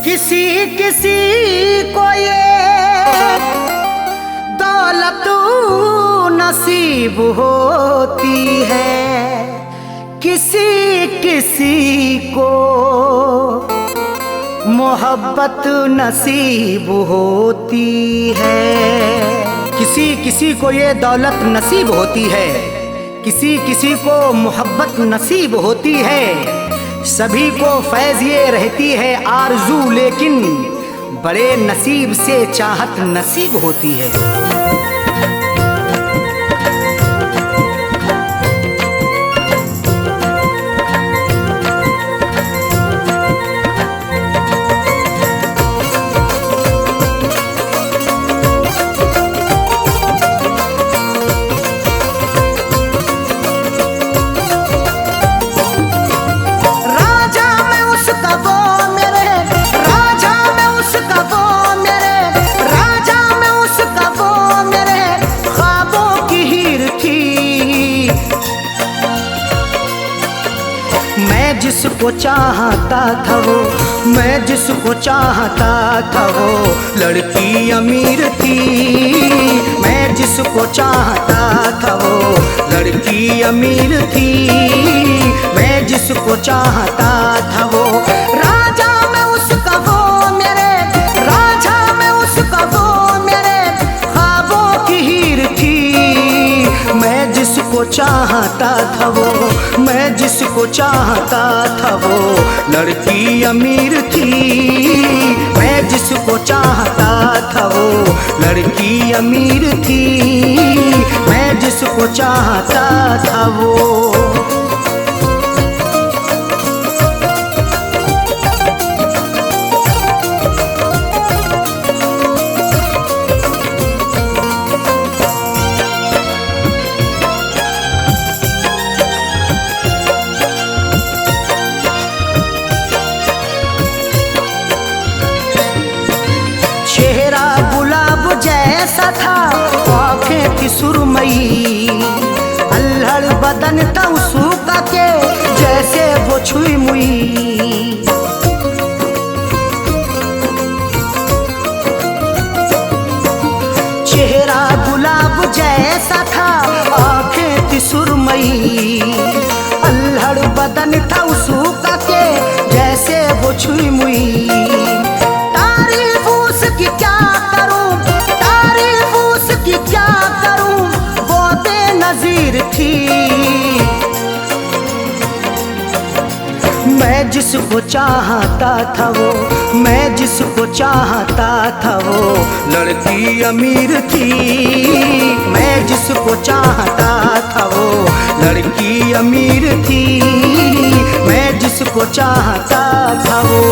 किसी किसी को ये दौलत नसीब होती है, किसी किसी को मोहब्बत नसीब होती है। किसी किसी को ये दौलत नसीब होती है, किसी किसी को मोहब्बत नसीब होती है। सभी को फैज़ ये रहती है आरज़ू, लेकिन बड़े नसीब से चाहत नसीब होती है। मैं जिसको चाहता था वो, मैं जिसको चाहता था वो लड़की अमीर थी। मैं जिसको चाहता था वो लड़की अमीर थी। मैं जिसको चाहता था वो राजा, मैं उसका वो मेरे राजा, मैं उसका वो मेरे ख्वाबों की हीर थी। मैं जिसको चाहता था वो, मैं जिसको चाहता था वो लड़की अमीर थी। मैं जिसको चाहता था वो लड़की अमीर थी। मैं जिसको चाहता था वो। जैसा था आँखें थी सुरमई, अल्हड़ बदन था उसका के जैसे वो छुई मुई। चेहरा गुलाब जैसा था, आँखें थी सुरमई, अल्हड़ बदन था उसका के जैसे वो छुई मुई। तारीफ उसकी क्या करूं, तारीफ उसकी क्या करूं, वो बेनज़ीर थी। मैं जिसको चाहता था वो, मैं जिसको चाहता था वो लड़की अमीर थी। मैं जिसको चाहता था वो लड़की अमीर थी। मैं जिसको चाहता था वो।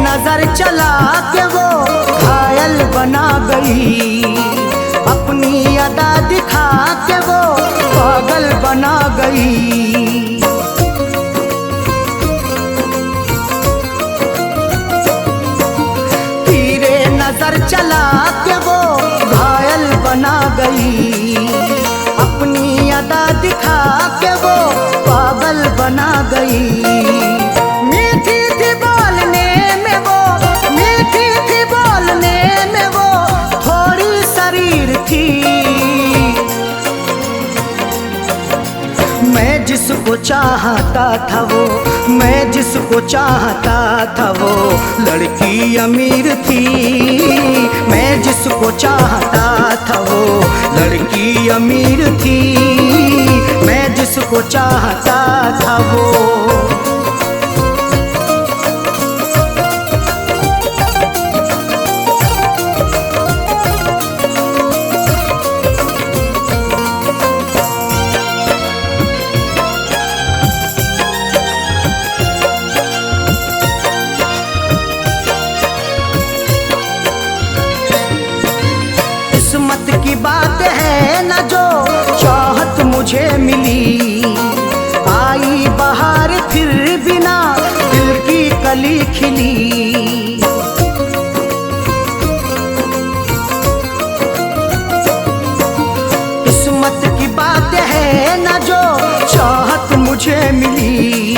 नजर चला के वो घायल बना गई, अपनी अदा दिखा के वो पागल बना गई। तीरे नजर चला के वो घायल बना गई, अपनी अदा दिखा के वो पागल बना गई। मैं जिसको चाहता था वो, मैं जिसको चाहता था वो लड़की अमीर थी। मैं जिसको चाहता था वो लड़की अमीर थी। मैं जिसको चाहता था वो। किस्मत की बात है न जो चाहत मुझे मिली, आई बहार फिर बिना दिल की कली खिली। किस्मत की बात है न जो चाहत मुझे मिली,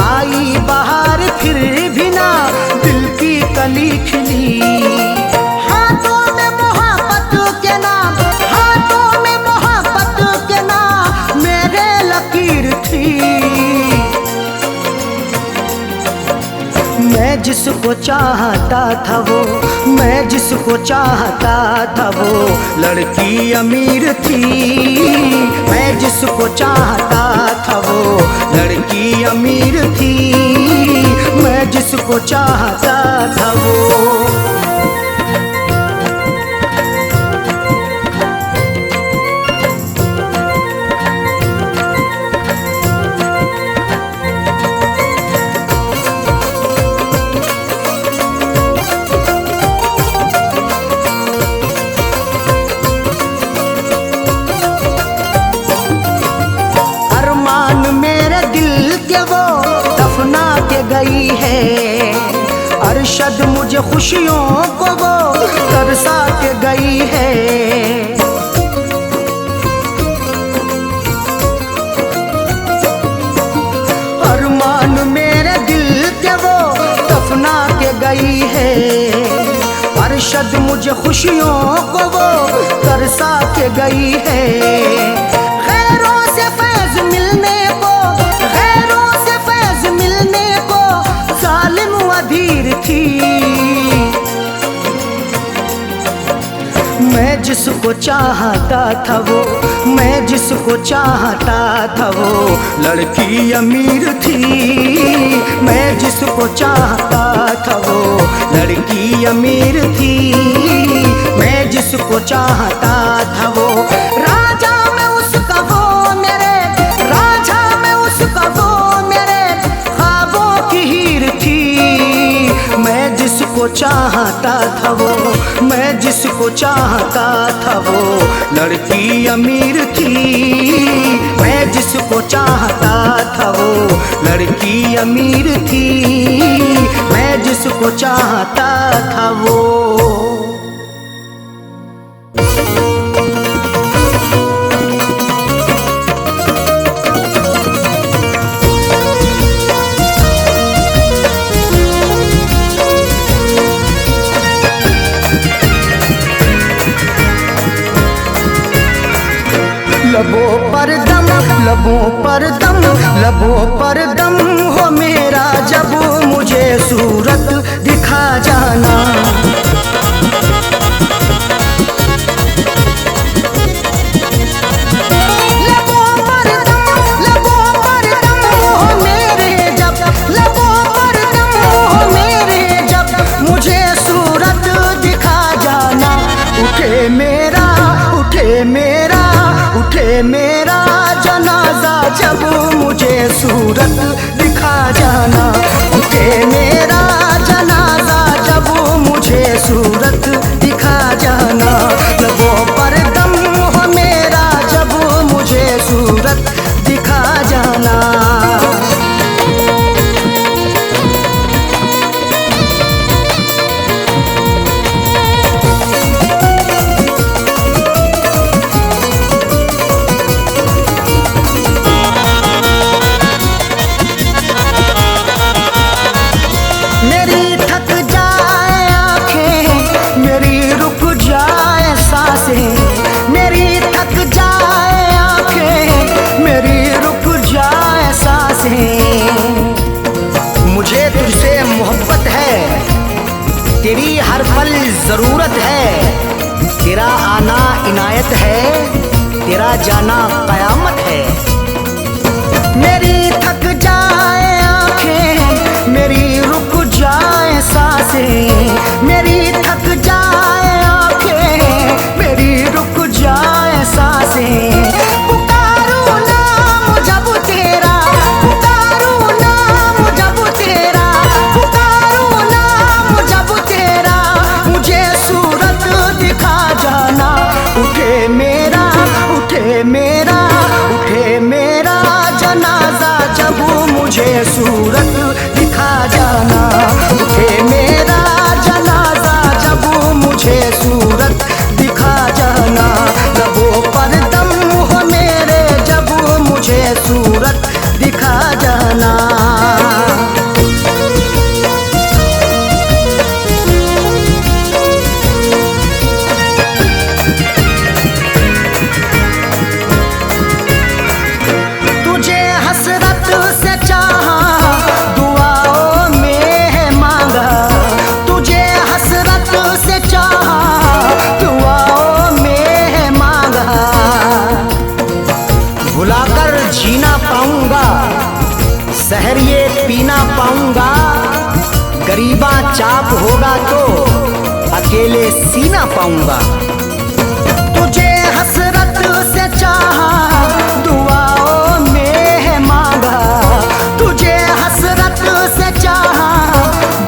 आई बहार फिर बिना दिल की कली खिली। हाथों में मोहब्बत के नाम, हाथों में मोहब्बत के नाम मेरे लकीर थी। मैं जिसको चाहता था वो, मैं जिसको चाहता था वो लड़की अमीर थी। मैं जिसको चाहता था वो लड़की अमीर थी। मैं जिसको चाहता था वो। गई है अरशद मुझे खुशियों को वो तरसा के गई है। अरमान मेरे दिल के वो दफना के गई है। अरशद मुझे खुशियों को वो तरसा के गई है। खैरों से फैज मिलने को, खैरों से फैज मिलने को जालिम अधीर थी। मैं जिसको चाहता था वो, मैं जिसको चाहता था वो लड़की अमीर थी। मैं जिसको चाहता था वो लड़की अमीर थी। मैं जिसको चाहता था वो राजा में उसका वो मेरे, राजा में उसका वो मेरे ख्वाबों की हीर थी। मैं जिसको चाहता था वो, मैं जिसको चाहता था वो लड़की अमीर थी। मैं जिसको चाहता था वो लड़की अमीर थी। मैं जिसको चाहता था वो। लबों पर दम, लबों पर दम, लबों पर दम हो मेरा जब मुझे सूरत दिखा जाना। लबों पर दम, लबों पर दम हो मेरे जब, लबों पर दम हो मेरे जब मुझे सूरत दिखा जाना। उठे मेरा, उठे मेरा, उठे मेरा जनाजा जब मुझे सूरत दिखा जाना। उठे मेरा जनाजा जब मुझे सूरत दिखा जाना। लबों पर दम हो मेरा जब मुझे सूरत दिखा जाना। मुझे तुझसे मोहब्बत है, तेरी हर पल जरूरत है। तेरा आना इनायत है, तेरा जाना कयामत है। मेरी थक जाए आंखें, मेरी रुक जाए सांसें। मेरी थक जाए आंखें, मेरी रुक जाए सांसें। पुकारूं नाम जब तेरा, पुकारूं नाम जब तेरा, पुकारूं नाम जब तेरा मुझे सूरत दिखा जाना। सीना पाऊंगा। तुझे हसरत से चाहा, दुआओं में है मांगा। तुझे हसरत से चाहा,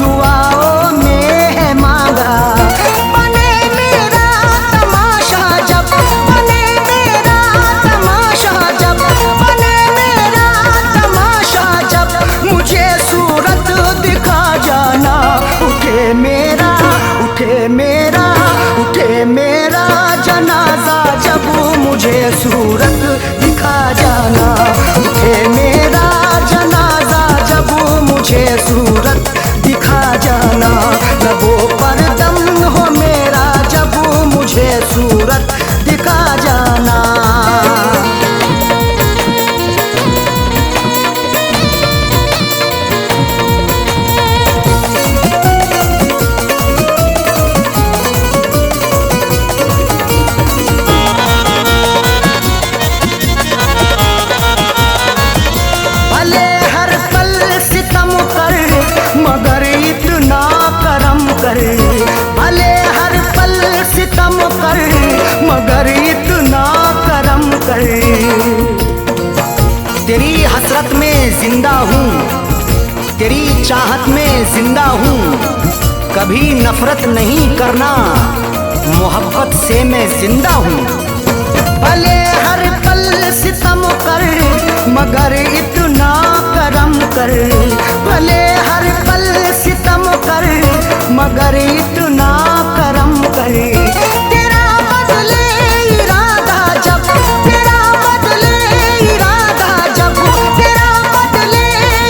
दुआओं में है मांगा। बने मेरा तमाशा जब, बने मेरा तमाशा जब, बने मेरा तमाशा जब, मुझे सूरत दिखा जाना। उठे मेरा, उठे मेरा, उठे मेरा जनाजा जब, मुझे सूरत दिखा जाना। उठे मेरा जनाजा जब, मुझे सूरत दिखा जाना। लबों पर दम हो मेरा जब, मुझे सूरत दिखा जाना। भले हर पल सितम कर, मगर इतना करम कर। भले हर पल सितम कर, मगर इतना करम कर। तेरी हसरत में जिंदा हूँ, तेरी चाहत में जिंदा हूँ। कभी नफरत नहीं करना, मोहब्बत से मैं जिंदा हूँ। भले हर पल सितम कर, मगर इतना करम कर। भले हर पल सितम कर, मगर इतना करम कर। तेरा बदले इरादा जब, तेरा बदले इरादा जब, तेरा बदले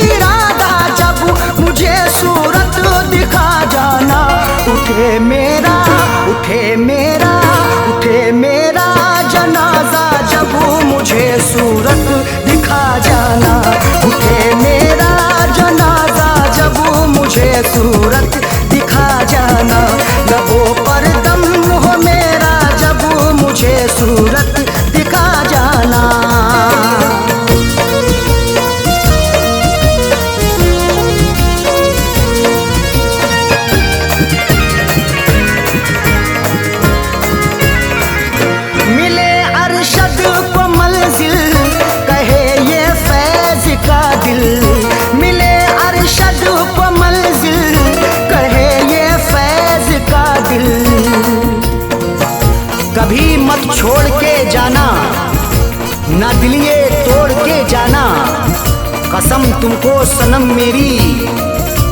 इरादा जब, मुझे सूरत दिखा जाना। उठे मेरा, उठे मेरा, उठे मेरा जनाजा जब, मुझे सूरत दिखा जाना। उठे मेरा जनाजा जब, मुझे सूरत दिखा जाना। लबों पर दम हो मेरा जब, मुझे सूरत दिखा जाना। मिले अरशद को मंजिल, कहे ये फैज का दिल। मिले अरशद को मंजिल, कहे ये फैज का दिल। कभी मत छोड़ के जाना, ना दिलिए तोड़ के जाना। कसम तुमको सनम मेरी,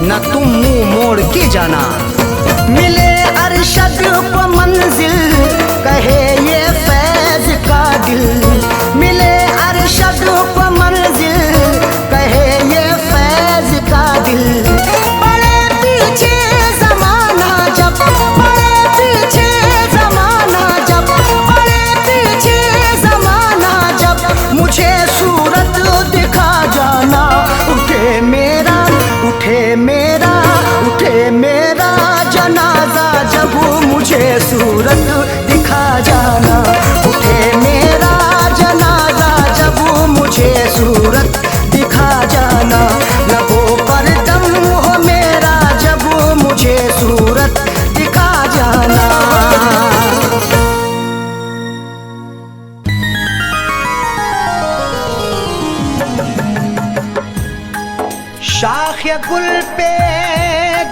न तुम मुंह मोड़ के जाना। मिले अरशद को मंजिल, कहे ये फैज का दिल। मिले अरशद को मंजिल, कहे ये फैज का दिल। बड़े पीछे जमाना जब, बड़े पीछे जमाना जब, बड़े पीछे जमाना जब, मुझे सूरत दिखा जाना। उठे मेरा, उठे मेरा, उठे मेरा जनाजा जब, मुझे सूरत दिखा जाना। उठे मेरा जनाजा जब, मुझे सूरत दिखा जाना। लबों पर दम हो मेरा जब, मुझे सूरत दिखा जाना। शाख गुल पे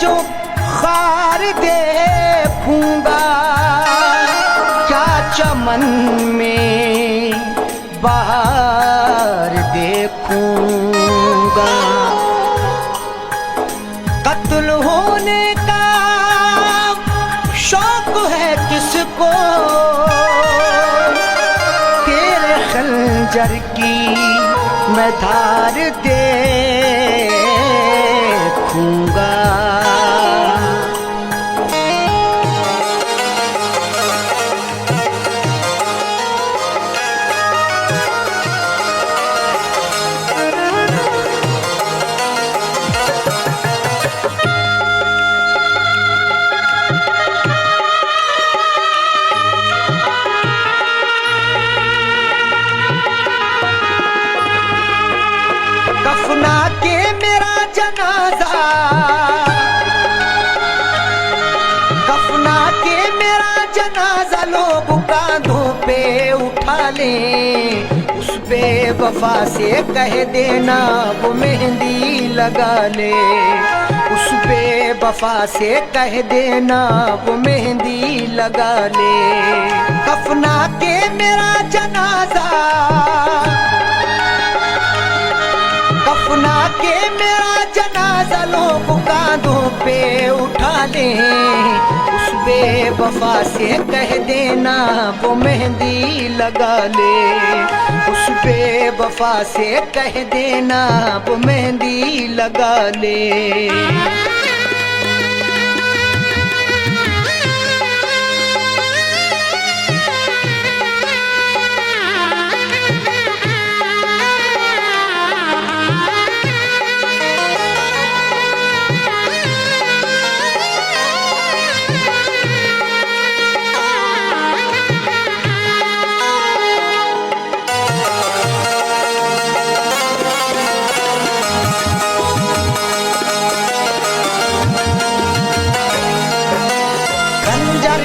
जो खार देखूंगा, क्या चमन में बाहर देखूंगा। कत्ल होने का शौक है किसको, तेरे खंजर की मैं धार देखूंगा। जनाजा लोग कांधों पे उठा लें, उस बेवफा से कह देना वो मेहंदी लगा ले, उस बेवफा से कह देना वो मेहंदी लगा ले। कफना के मेरा जनाजा, कफना के मेरा जनाजा लोग कांधों पे उठा लें, उस बेवफा से कह देना वो मेहंदी लगा ले, उस बेवफा से कह देना वो मेहंदी लगा ले।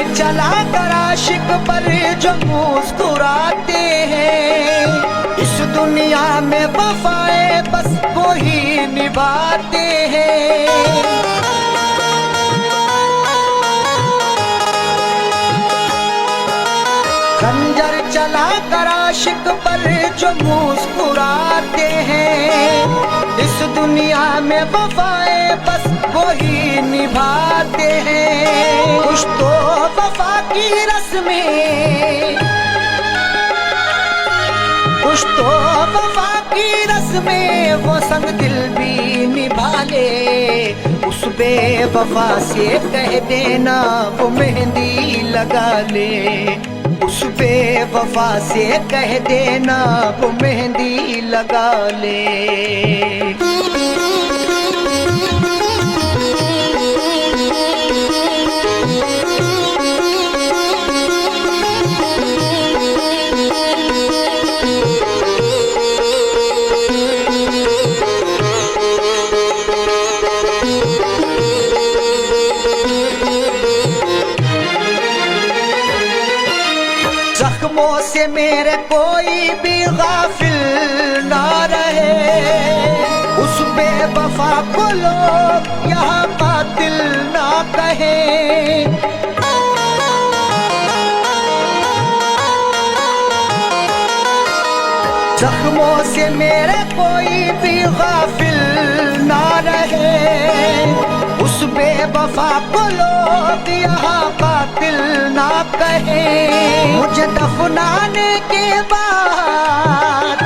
चला कर आशिक पर जो मुस्कुराते हैं, इस दुनिया में वफाएं बस वो ही निभाते हैं। खंजर चला कर आशिक पर जो मुस्कुराते हैं, इस दुनिया में वफाएं बस वो ही निभाते हैं। कुछ तो वफा की रस्में, कुछ तो वफा की रस्में वो संग दिल भी निभा ले, उस बेवफा से कह देना वो मेहंदी लगा ले, उस बेवफा से कह देना वो मेहंदी लगा ले। जख्मों से मेरे कोई भी गाफिल ना रहे, उस बेवफा को लोग यहाँ कातिल ना कहे। जख्मों से मेरे कोई भी गाफिल ना रहे, उस बेवफा को लोग यहाँ कातिल ना कहे। मुझे दफनाने के बाद,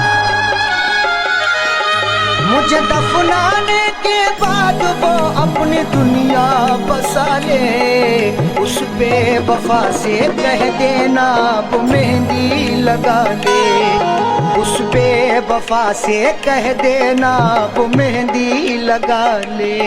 मुझे दफनाने के बाद वो अपनी दुनिया बसा ले, उस बेवफा से कह देना वो मेहंदी लगा ले, उस बेवफा से कह देना वो मेहंदी लगा ले।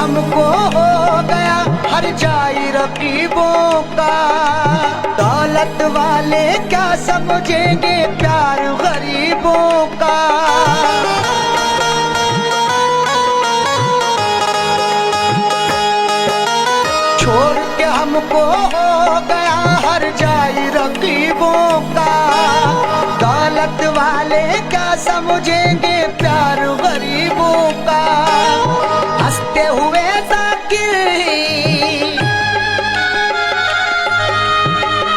हमको हो गया हर जाई रकीबों का, दौलत वाले क्या समझेंगे प्यार गरीबों का। छोड़ के हमको हो गया हर जाई रकीबों का, दौलत वाले क्या समझेंगे प्यार गरीबों का। हंसते हुए जाकिर,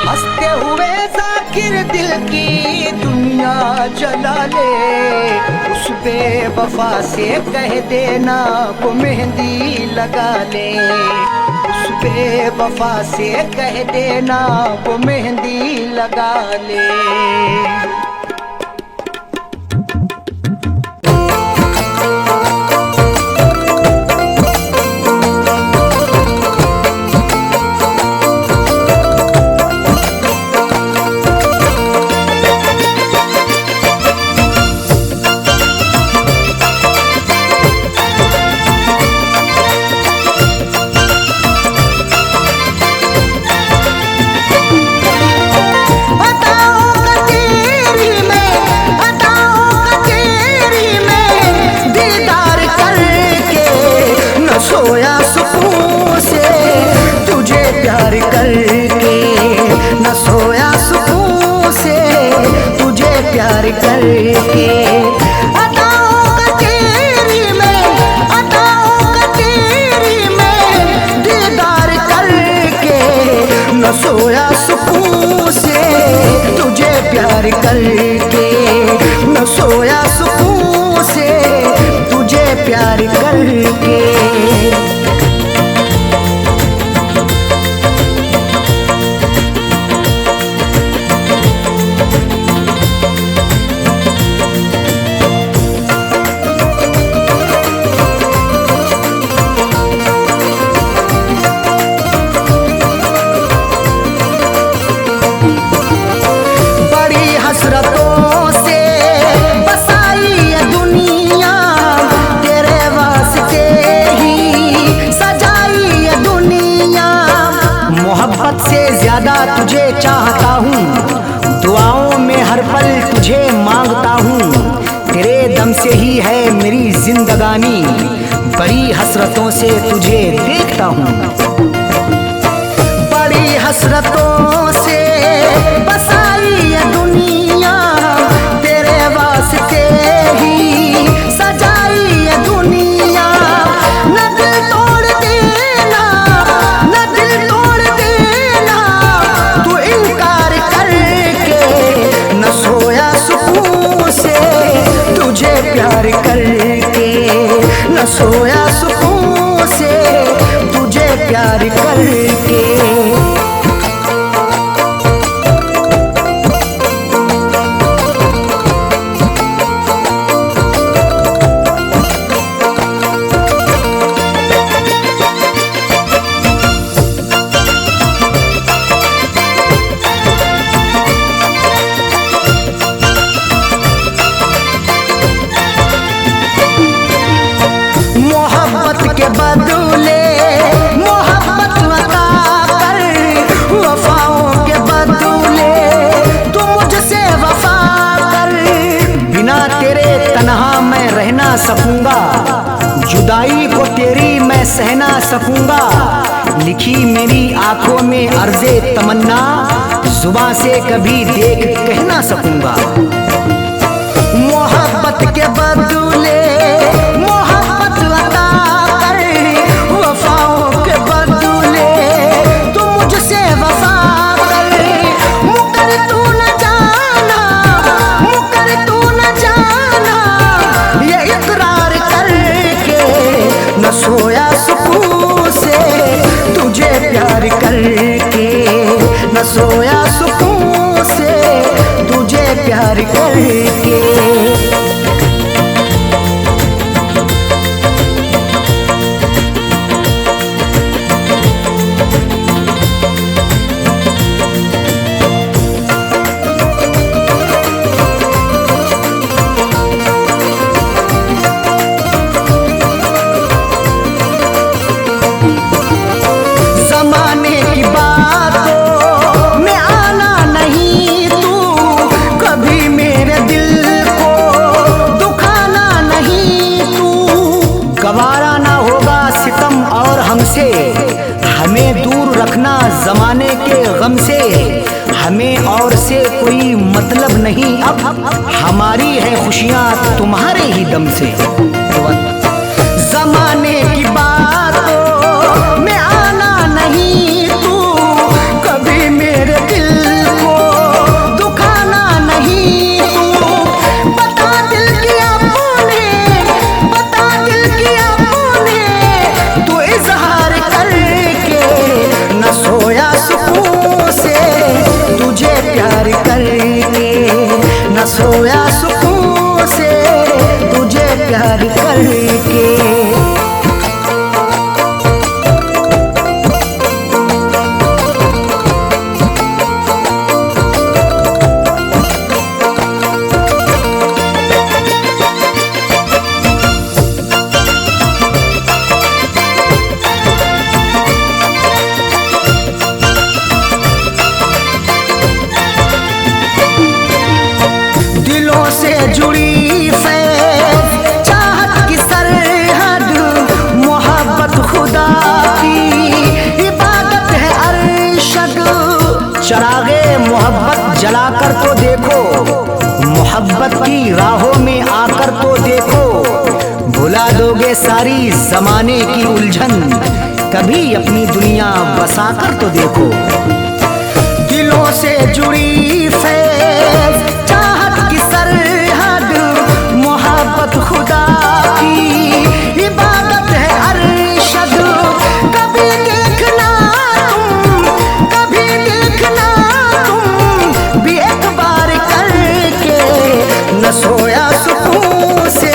हंसते हुए जाकिर दिल की दुनिया जला ले, उस बेवफा से कह देना वो मेहंदी लगा ले, उस बेवफा से कह देना वो मेहंदी लगा ले। प्यार करके। अदाओं का तेरी में, अदाओं का तेरी में दीदार करके, न सोया सुकून से तुझे प्यार करके, न सोया सुकून से तुझे प्यार करके। हसरतों से बसाई ये दुनिया, तेरे वास्ते ही सजाई ये दुनिया। मोहब्बत से ज्यादा तुझे चाहता हूँ, दुआओं में हर पल तुझे मांगता हूँ। तेरे दम से ही है मेरी जिंदगानी, बड़ी हसरतों से तुझे देखता हूँ। बड़ी हसरतों से बसाई ये दुनिया, तेरे वास्ते ही सजाई ये दुनिया। न दिल तोड़ देना, न दिल तोड़ देना तू इनकार करके, न सोया सुकून से तुझे प्यार करके, न सोया सुकून से तुझे प्यार करके। के बदले मोहब्बत अता कर, वफाओं के बदले तू मुझसे वफा कर। बिना तेरे तन्हा मैं रह ना सकूंगा, जुदाई को तेरी मैं सह ना सकूंगा। लिखी मेरी आंखों में अर्ज़े तमन्ना, जुबां से कभी देख कह ना सकूंगा। मोहब्बत के बदले मोहब्बत अता कर, वफाओं के बदले तू मुझसे वफा कर। मुकर तू न जाना, मुकर तू न जाना ये इकरार करके, न सोया सुकून से तुझे प्यार करके, न सोया सुकून से तुझे प्यार करके। ज़माने की बातों में आना नहीं तू, कभी मेरे दिल को दुखाना नहीं तू। गवारा ना होगा सितम और हमसे, हमें दूर रखना ज़माने के गम से। हमें और से कोई मतलब नहीं अब, हमारी है खुशियाँ तुम्हारे ही दम से। ज़माने की बातों में आना नहीं तू, कभी मेरे दिल को दुखाना नहीं तू। बता दिल किया तूने, बता दिल किया तूने तू इजहार करके, न सोया सुकून से तुझे प्यार करके, न सोया सुकून से तुझे प्यार करके। ये सारी जमाने की उलझन, कभी अपनी दुनिया बसाकर तो देखो। दिलों से जुड़ी फैज़ चाहत की सरहद, मोहब्बत खुदा की इबादत है अरशद। कभी देखना तुम, कभी देखना तुम भी एक बार करके, न सोया सुकून से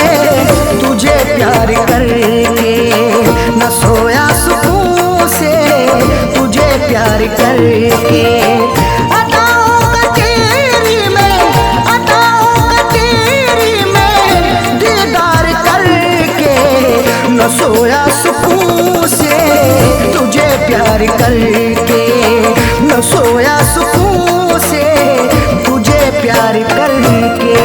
तुझे प्यार करके, न सोया सुकून से तुझे प्यार करके। अदाओं का तेरी में, अदाओं का तेरी में दीदार करके, न सोया सुकून से तुझे प्यार करके, न सोया सुकून से तुझे प्यार करके।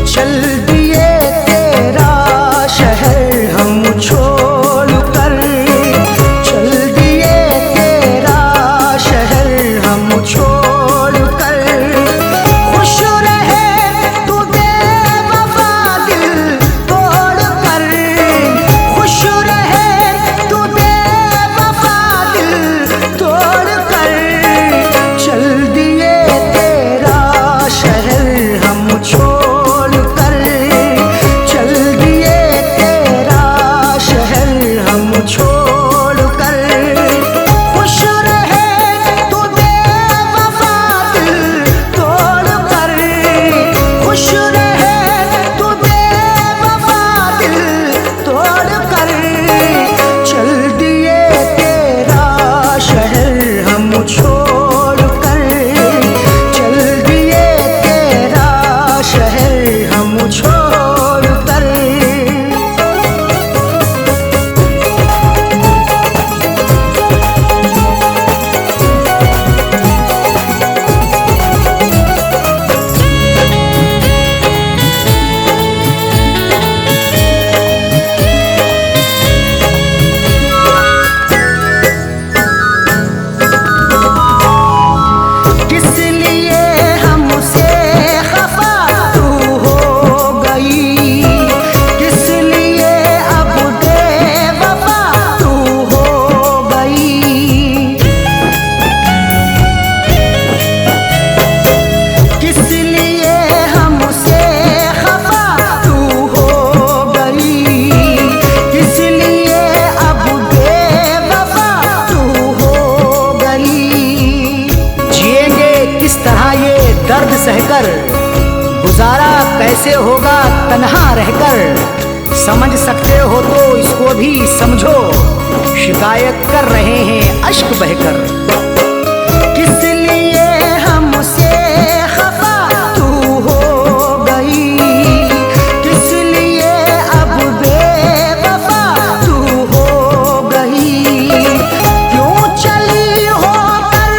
चल दिए तेरा शहर हम छोड़ कर, चल दिए तेरा शहर हम छोड़ कर। खुश रहे तू बेवफा दिल तोड़ कर, खुश रहे तू बेवफा दिल तोड़ कर। चल दिए तेरा शहर हम छोड़, छोड़ कर। खुश रहे तू बेवफा दिल तोड़ कर, खुश रहे तू बेवफा दिल तोड़ कर। चल दिए तेरा शहर हम छोड़ कर, चल दिए तेरा शहर हम छोड़ कर। दर्द सहकर गुजारा कैसे होगा तन्हा रहकर। समझ सकते हो तो इसको भी समझो, शिकायत कर रहे हैं अश्क बहकर। किस लिए हमसे खफा तू हो गई, किस लिए अब बेवफा तू हो गई। क्यों चली हो कर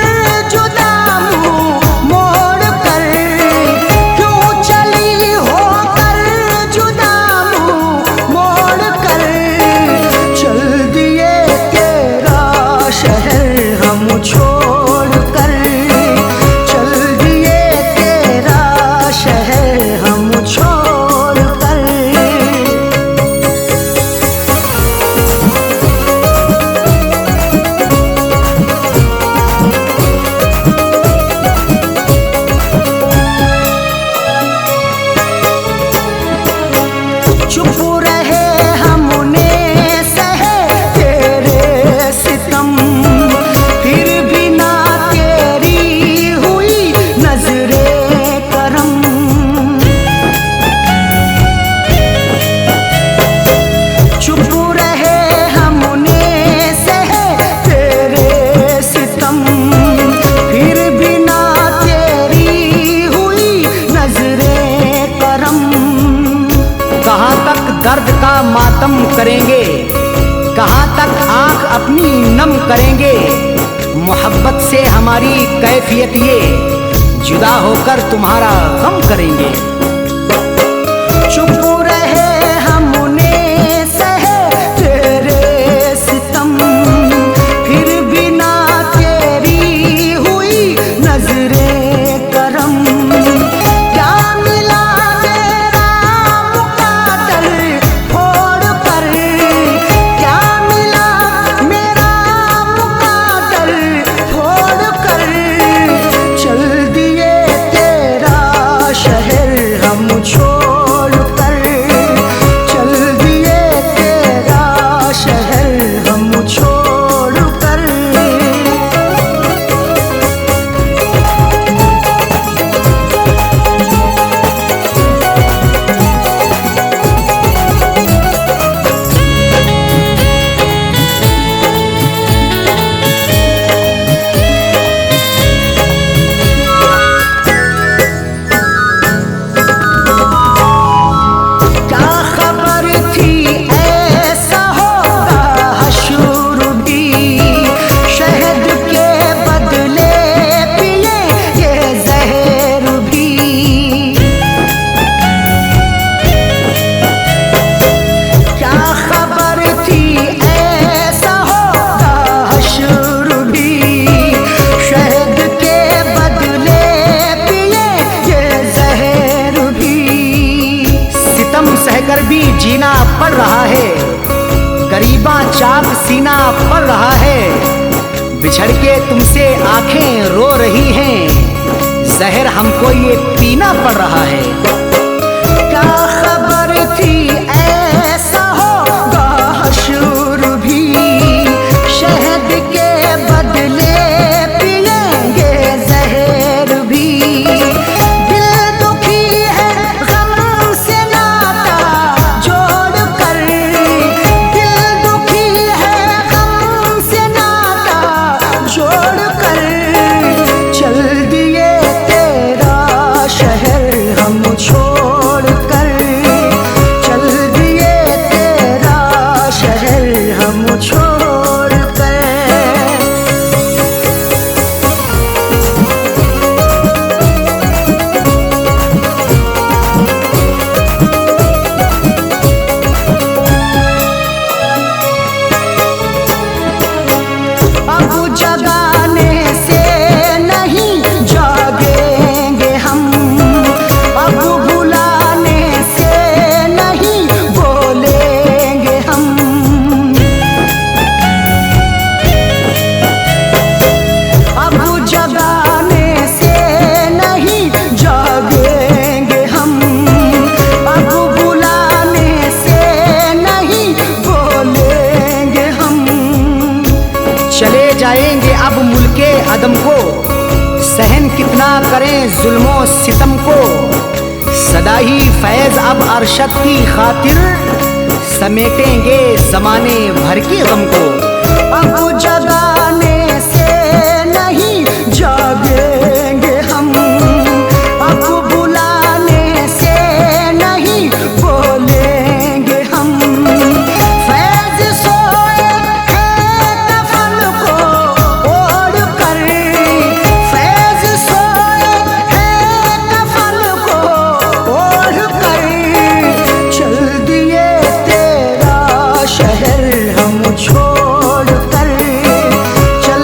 जुदा मुँह मोड़ कर, क्यों चली हो कर जुदा मुँह मोड़ कर। चल दिए तेरा शहर हम छोड़ कर, चल दिए तेरा शहर हम छोड़ कर। चुप रहे हमने सहे तेरे सितम, फिर भी ना तेरी हुई नजरे करम। चुप रहे हमने सहे तेरे सितम, फिर भी ना तेरी हुई नजरे करम। कहाँ तक दर्द का मातम करेंगे, कहाँ तक आँख अपनी नम करेंगे। मोहब्बत से हमारी कैफियत ये जुदा होकर तुम्हारा गम करेंगे। चुप रहे हमने सहे तेरे सितम, फिर भी ना तेरी हुई नजरे करम। क्या मिला तेरा मुकादर फोड़ कर, क्या मिला मेरा मुकादर फोड़ कर। चल दिए तेरा शहर हम छोड़ कर, चल दिए तेरा शहर हम छोड़ कर। क्या खबर थी ऐसा होगा हशूर भी, शहद के बदले पिए ये जहर भी। क्या खबर थी ऐसा होगा हशूर भी, शहद के बदले पिए ये जहर भी। सितम सहकर भी जीना पड़ रहा है, गरीबा चाक सीना पड़ रहा है। बिछड़ के तुमसे आंखें रो रही हैं, जहर हमको ये पीना पड़ रहा है। क्या खबर थी ऐसा होगा हशूर भी, शहद के बदले पिएंगे जहर भी। दिल दुखी है गम से नाता जोड़ कर, दिल दुखी है गम से नाता जोड़ कर। चल दिए तेरा शहर हम छोड़ कर, चल दिए तेरा शहर हम छोड़ कर। अब जगाने से नहीं जागेंगे हम, अब बुलाने से नहीं बोलेंगे हम। अब जगाने से नहीं जागेंगे हम, अब बुलाने से नहीं बोलेंगे हम। चले जाएंगे अब मुल्के अदम को, सहन कितना करें जुल्मों सितम को। सदा ही फैज अब अरशद की खातिर, समेटेंगे जमाने भर के गम को। अब जगाने से नहीं जागेंगे हम, अब बुलाने से नहीं बोलेंगे हम। फैज सोए हैं कफन को ओढ़ कर, फैज सोए हैं कफन को ओढ़ कर। चल दिए तेरा शहर हम छोड़ कर, चल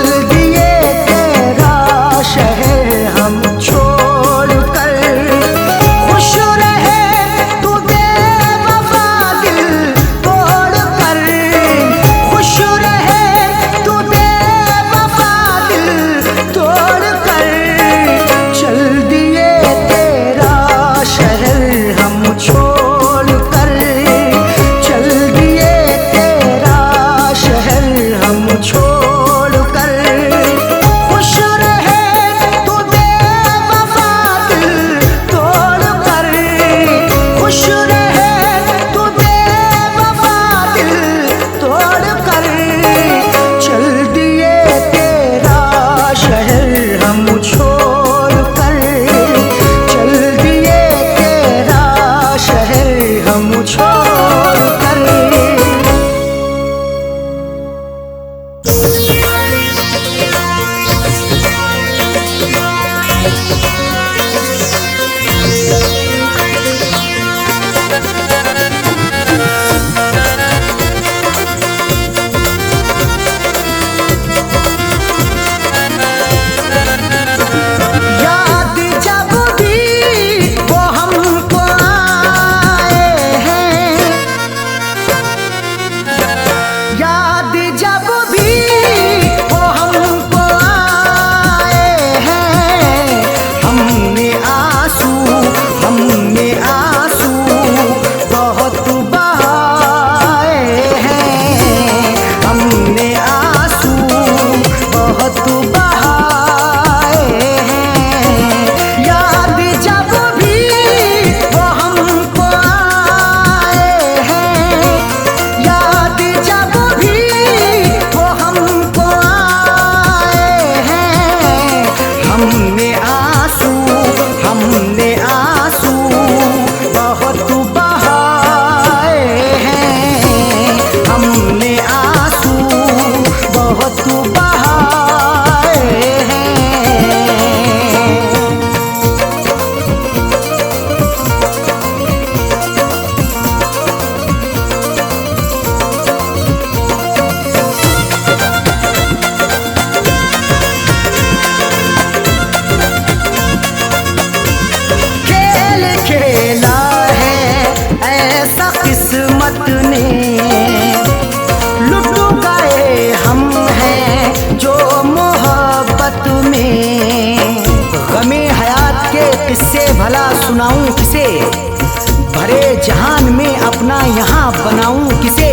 भरे जहान में अपना यहाँ बनाऊं किसे,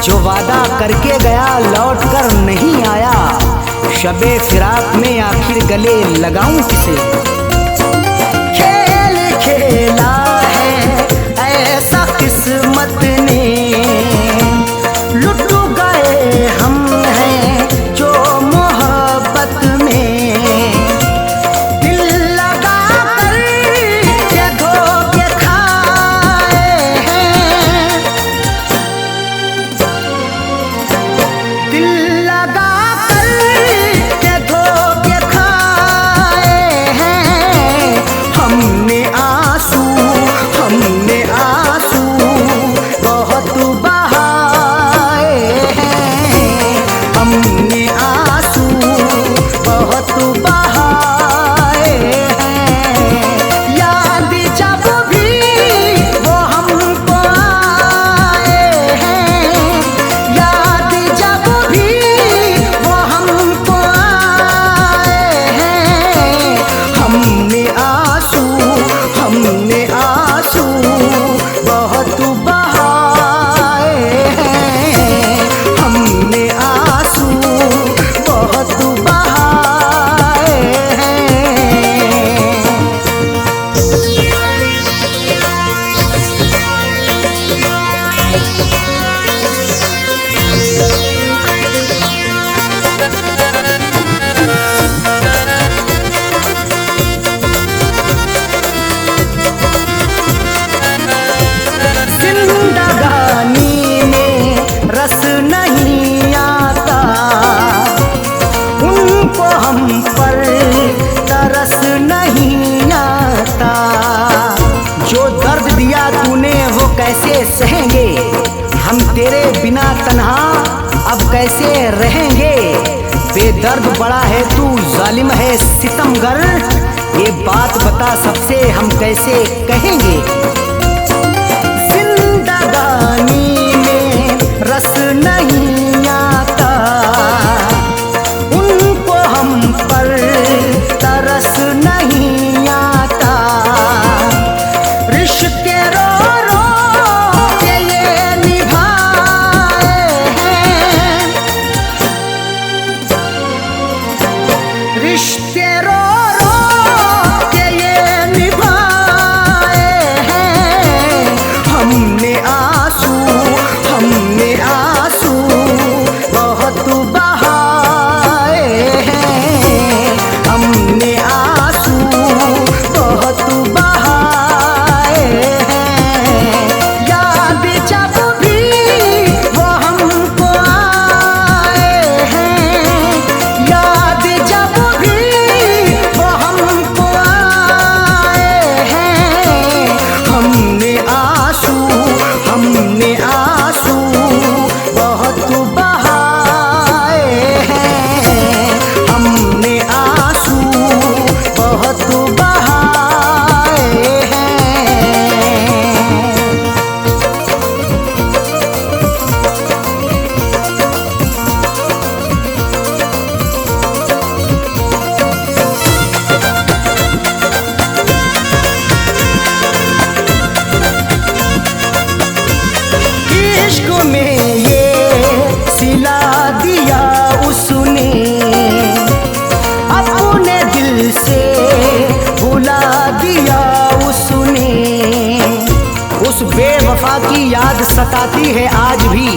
जो वादा करके गया लौट कर नहीं आया, शबे फिराक में आखिर गले लगाऊं किसे। खेल खेला है ऐसा किस्मत ने, लुट गए हम हैं जो मोहब्बत में, दिल लगा कर के धोखे खाए हैं, दिल लगा कर के धोखे खाए हैं। हमने आंसू बहुत बहाए हैं, हमने आंसू बहुत बहाए हैं। याद जब भी वो हमको आए हैं, याद जब भी वो हमको आए हैं, हमने आंसू बहुत बहाए हैं, हमने आंसू बहुत बहाए हैं। जिंदगानी में रस नहीं आता, उनको हम पर तरस नहीं आता। जो दर्द दिया तूने वो कैसे सहेंगे, हम तेरे बिना तन्हा अब कैसे रहेंगे। बेदर्द बड़ा है तू जालिम है सितमगर, ये बात बता सबसे हम कैसे कहेंगे। जिंदगानी में रस नहीं आता, उनको हम पर तरस नहीं आता। रिश्ते रो रो के ये निभाए हैं, रिश्ते रो रो के ये निभाए हैं। हमने आंसू बहुत बहाए हैं, हमने आंसू बहुत बहाए हैं। याद जब भी वो हमको आए हैं, याद जब भी वो हमको आए हैं, हमने आंसू बहुत बहाए हैं, हमने आंसू बहुत बहाए हैं। इश्क में ये सिला दिया उसने, अपने दिल से भुला दिया उसने। उस बेवफा की याद सताती है आज भी,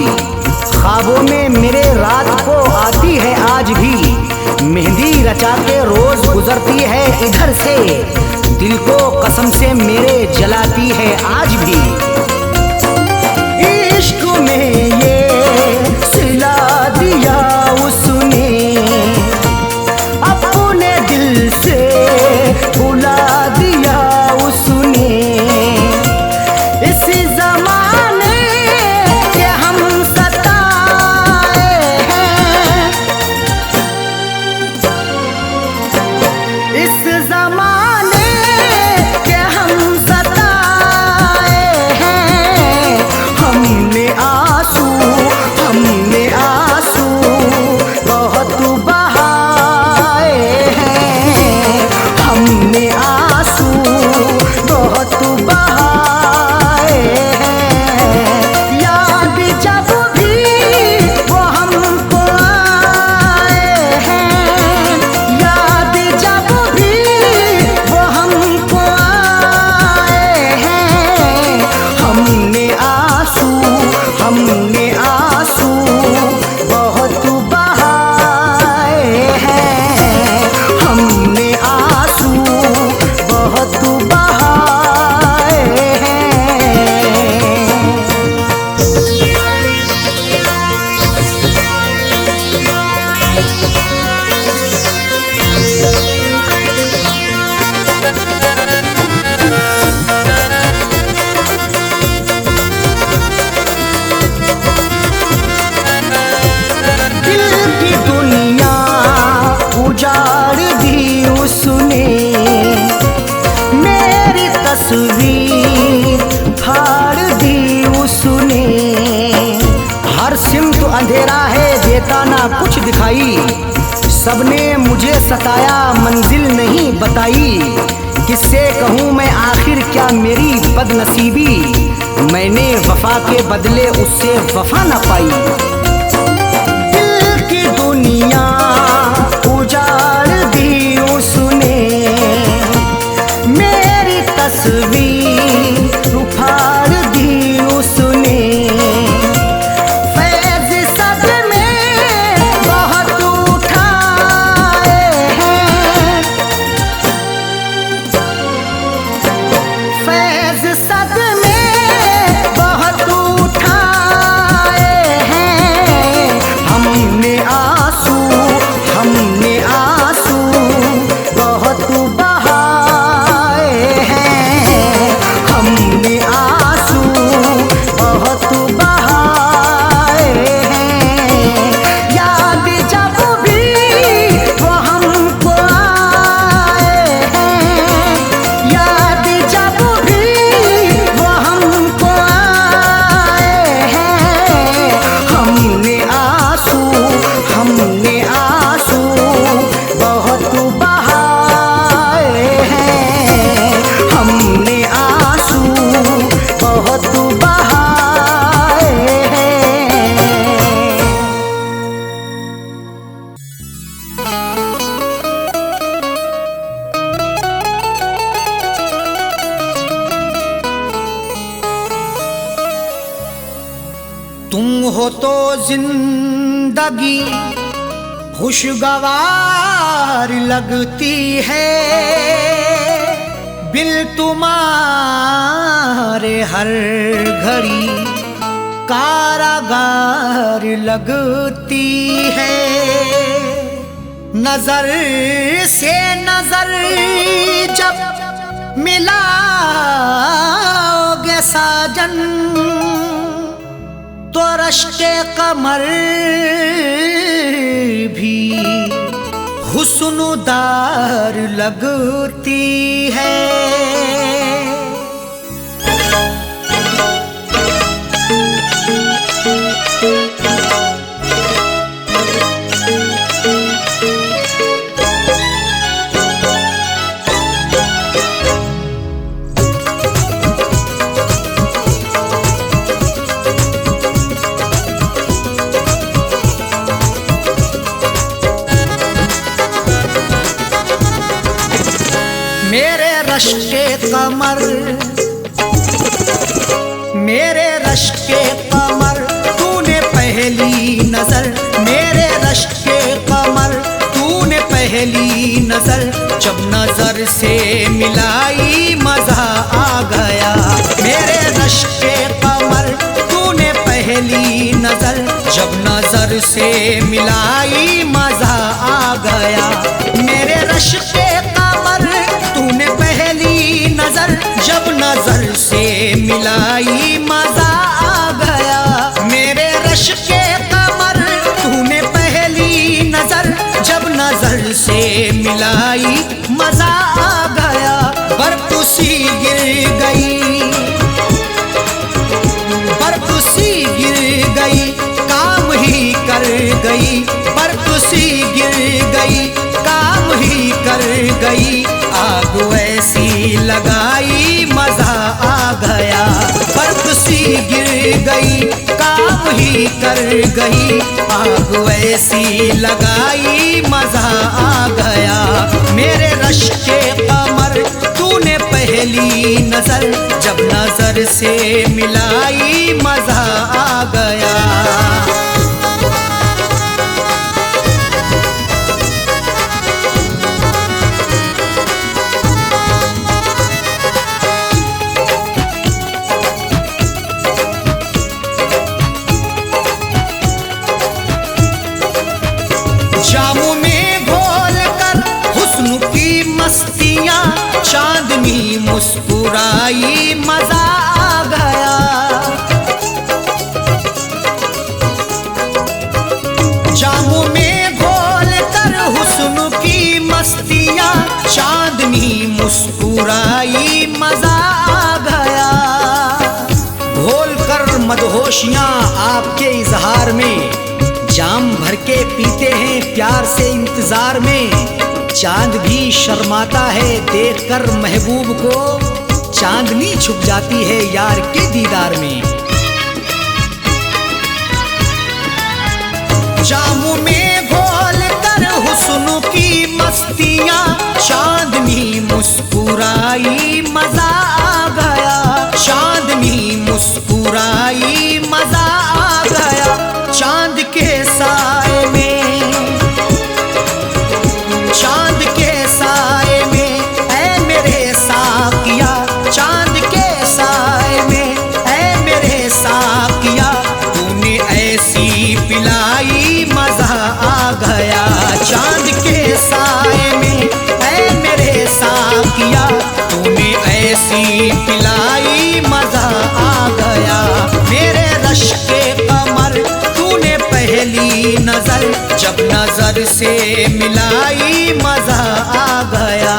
ख्वाबों में मेरे रात को आती है आज भी। मेहंदी रचा के रोज गुजरती है इधर से, दिल को कसम से मेरे जलाती है आज भी। इश्क में ये सिला दिया उसने, अपने दिल से भुला दिया उसने। इस जमाने के हम सताए हैं, इस जमाने के हम सताए सबने मुझे सताया, मंजिल नहीं बताई। किससे कहूँ मैं आखिर क्या मेरी बदनसीबी, मैंने वफा के बदले उससे वफा न पाई। दिल की दुनिया उजाड़ दी उसने, मेरी तस्वीर उखाड़ दी उसने। फैज़ सदमे बहुत उठाए हैं, फैज़ सदमे बहुत उठाए हैं। हमने आंसू बहुत बहाए हैं, हमने आंसू बहुत बहाए हैं। याद जब भी वो हमको आए हैं, याद जब भी वो हमको आए हैं। हमने आंसू बहुत बहाए हैं, हमने आंसू बहुत बहाए हैं। तुम हो तो जिंदगी खुशगवार लगती है, बिल तुम्हारे हर घड़ी कारागार लगती है। नजर से नजर जब मिलाओगे साजन, तो रश्के कमर भी हुस्नुदार लगती है। मेरे रश्के कमर, मेरे रश्के कमर, तूने पहली नजर, मेरे रश्के कमर, तूने पहली नजर, जब नजर से मिलाई मजा आ गया। मेरे रश्के कमर, तूने पहली नजर, जब नजर से मिलाई मजा आ गया। मेरे रश्के कमर, तूने पहली नजर, जब नजर से मिलाई मजा आ गया। मेरे रश्के कमर, तूने पहली नजर, जब नजर से मिलाई मजा आ गया। बर्फ सी गिर गई, बर्फ सी गिर गई, काम ही कर गई। बर्फ सी गिर गई, काम ही कर गई। आग ऐसी लगाई मजा आ गया। बर्फ सी गिर गई, काम ही कर गई। आग ऐसी लगाई मजा आ गया। मेरे रश्के कमर, तूने पहली नजर, जब नजर से मिलाई मजा आ गया। जामों में घोल कर हुस्न की मस्तियाँ, चांदनी मुस्कुराई मजा आ गया। जामों में घोल कर हुस्न की मस्तियाँ, चांदनी मुस्कुराई मजा आ गया। घोल कर मदहोशियाँ आपके इजहार में, जाम भर के पीते हैं प्यार से इंतजार में, चांद भी शर्माता है देखकर महबूब को, चांदनी छुप जाती है यार के दीदार में। जामू में घोल कर हुस्न की मस्तियां, चांदनी मुस्कुराई मजा आ गया, चांदनी मुस्कुराई मजा आ गया। चांद के साए में, चांद के साए में ऐ मेरे साकिया, चांद के साए में ऐ मेरे साकिया, तूने ऐसी पिलाई मजा आ गया। चांद के साए में ऐ मेरे साकिया, तूने ऐसी पिलाई मजा आ गया। मेरे रश के कमर तूने पहली नजर, जब नजर से मिलाई मजा आ गया।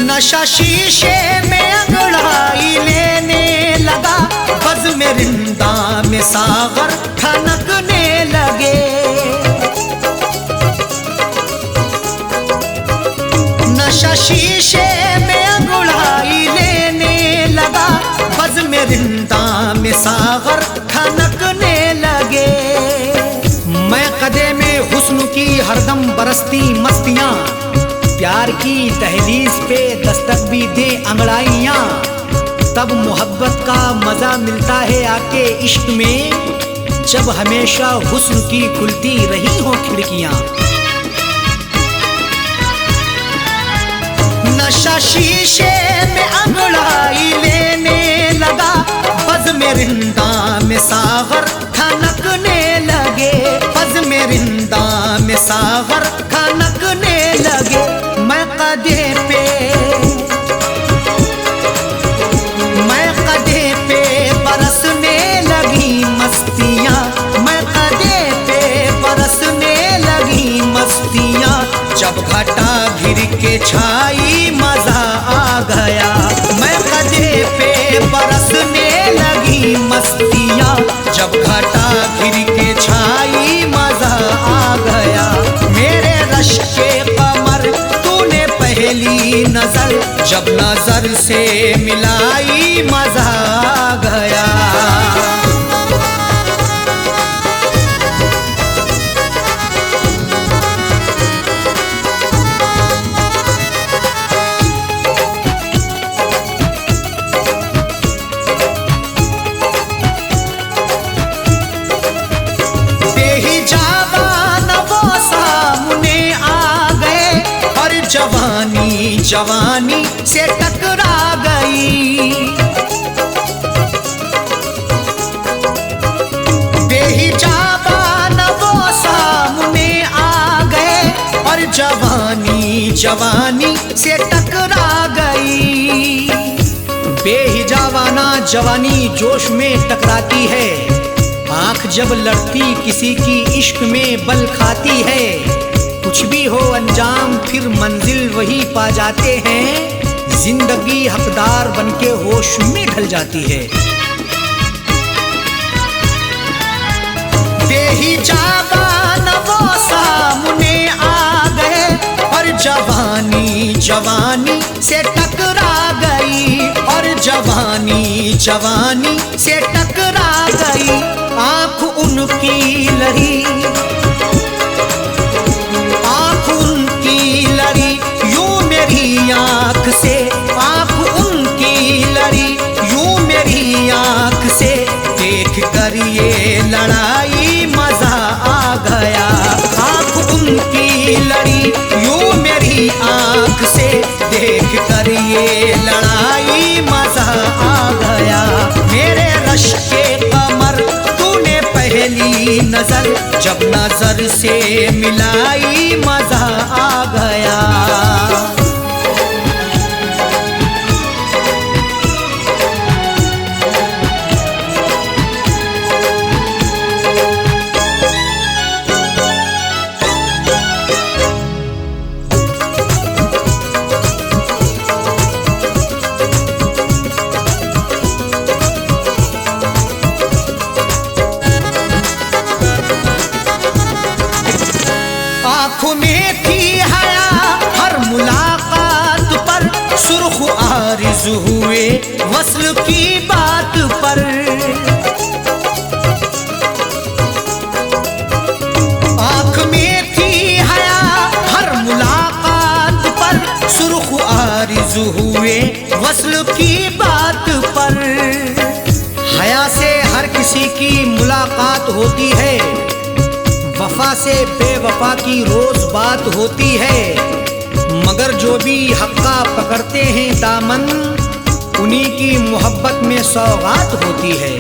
नशा शीशे में अंगड़ाई लेने लगा, बज़ में रिंदा में सागर ठनकने लगे। नशा शीशे में अंगड़ाई लेने लगा, बज़ में रिंदा में सागर ठनकने लगे। मैं कदे में हुस्न की हरदम बरसती मस्तियां, प्यार की दहलीज पे दस्तक भी दे अंगड़ाइयां, तब मोहब्बत का मजा मिलता है आके इश्क में, जब हमेशा हुस्न की खुलती रही हो खिड़कियां। नशा शीशे में अंगड़ाई लेने लगा, बज़ में रिंदा में सागर ठनकने लगे, बज़ में रिंदा में सागर ठनकने लगे। मैं कदे पे बरसने लगी मस्तियां, मैं कदे पे बरसने लगी मस्तियां, जब घटा घिर के छाई मजा आ गया। मैं कदे पे बरसने लगी मस्तियां, जब घटा घिर के छाई मजा आ गया। मेरे रश के कमर तूने पहली नजर, जब नजर से मिलाई मजा आ गया। जवानी जवानी से टकरा गई, बेहिजाबान वो सामने आ गए, और जवानी जवानी से टकरा गई। बेहिजाबाना जवानी जोश में टकराती है, आंख जब लड़ती किसी की इश्क में बल खाती है। कुछ भी हो अंजाम फिर मंजिल वही पा जाते हैं, जिंदगी हकदार बनके होश में ढल जाती है। बेहिजाबान वो सामने आ गए, और जवानी जवानी से टकरा गई, और जवानी जवानी से टकरा गई। आंख उनकी लड़ी, यूं मेरी आंख से, आंख उनकी लड़ी यूं मेरी आंख से, देख कर ये लड़ाई मजा आ गया। आंख उनकी लड़ी यूं मेरी आंख से, देख कर ये लड़ाई मजा आ गया। मेरे रश के कमर तूने पहले पहली नजर जब नजर से मिलाई मजा आ गया। आँखों में थी हया हर मुलाकात पर, सुर्ख आरिज़ हुए वस्ल की बात पर। आँख में थी हया हर मुलाकात पर, सुर्ख आरिज़ हुए वस्ल की बात पर। हया से हर किसी की मुलाकात होती है, वफा से बेवफा की रोज बात होती है, मगर जो भी हक्का पकड़ते हैं दामन, उन्हीं की मोहब्बत में सौगात होती है।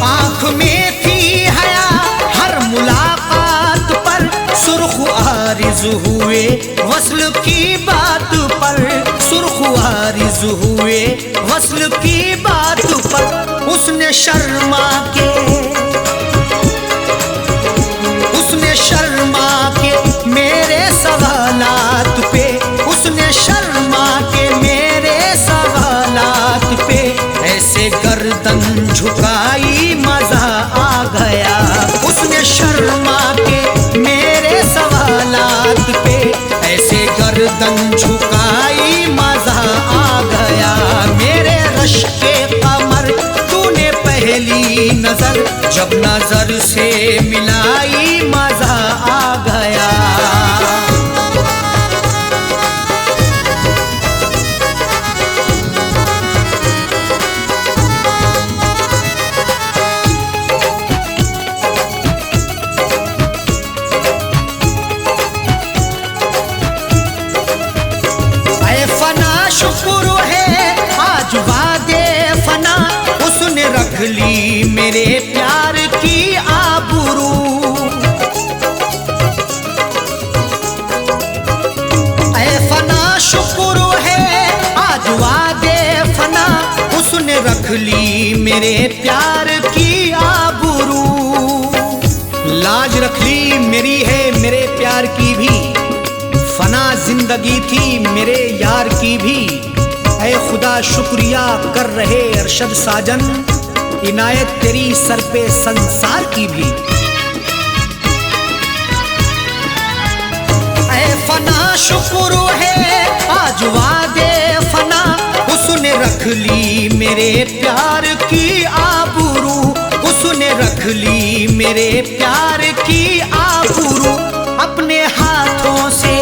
आँख में थी हया हर मुलाकात पर, सुर्ख आरिज़ हुए वस्ल की बात पर, सुर्ख आरिज़ हुए वस्ल की बात पर। उसने शर्मा के मेरे सवालात पे, उसने शर्मा के मेरे सवालात पे, ऐसे गर्दन झुकाई मजा आ गया। उसने शर्मा के मेरे सवालात पे, ऐसे गर्दन झुकाई मजा आ गया। मेरे रश के कमर तूने पहली नजर जब नजर से मिलाई मजा आ गया। ऐ फना शुक्र है आज वादे फना, उसने रख ली मेरे प्यार की आबरू। ऐ फना शुक्र है आज वादे फना, उसने रख ली मेरे प्यार की आबरू। लाज रख ली मेरी है मेरे प्यार की भी, फना जिंदगी थी मेरे यार की भी। ऐ खुदा शुक्रिया कर रहे अरशद साजन, इनायत तेरी सर पे संसार की भी। ऐ फना शुक्र है आज वादे फना, उसने रख ली मेरे प्यार की आबरू, उसने रख ली मेरे प्यार की आबरू। अपने हाथों से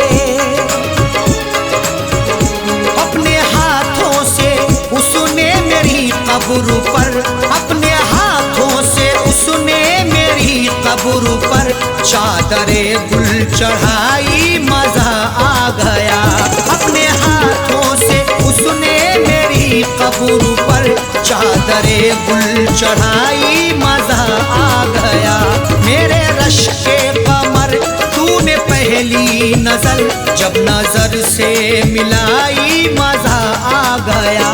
उसने मेरी कब्र पर, अपने हाथों से उसने मेरी कब्र पर चादरे गुल चढ़ाई मजा आ गया। अपने हाथों से उसने मेरी कब्र पर चादरे गुल चढ़ाई मजा आ गया। मेरे रश के कमर तूने पहली नजर जब नजर से मिलाई मजा आ गया।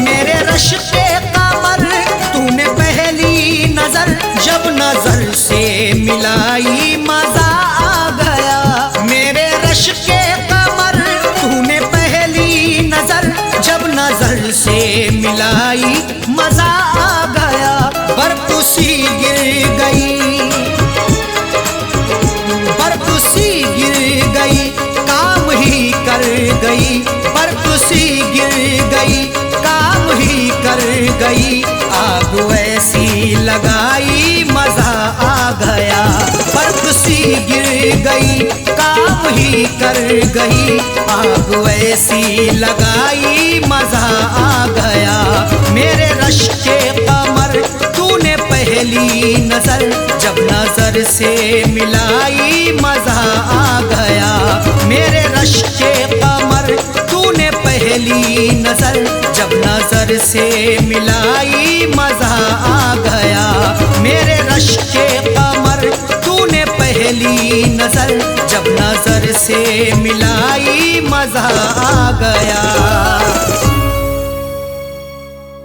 मेरे रश के कमर तूने पहली नजर जब नजर से मिलाई मजा आ गया। मेरे रश के कमर तूने पहली नजर जब नजर से मिलाई मजा आ गया। बरकुसी गिर गई, बरकुसी गिर गई, काम ही कर गई, बरकुसी गिर गई, काम ही कर गई। आग ऐसी लगाई मजा आ गया। बरकुसी गिर गई, काम ही कर गई, आग ऐसी लगाई मजा आ गया। मेरे रश के कमर तूने पहली नजर जब नजर से मिलाई मजा आ गया। मेरे रश के कमर तूने पहली नजर जब नजर से मिलाई मजा आ गया। मेरे रश के कमर तूने पहली नजर जब नजर से मिलाई मजा आ गया।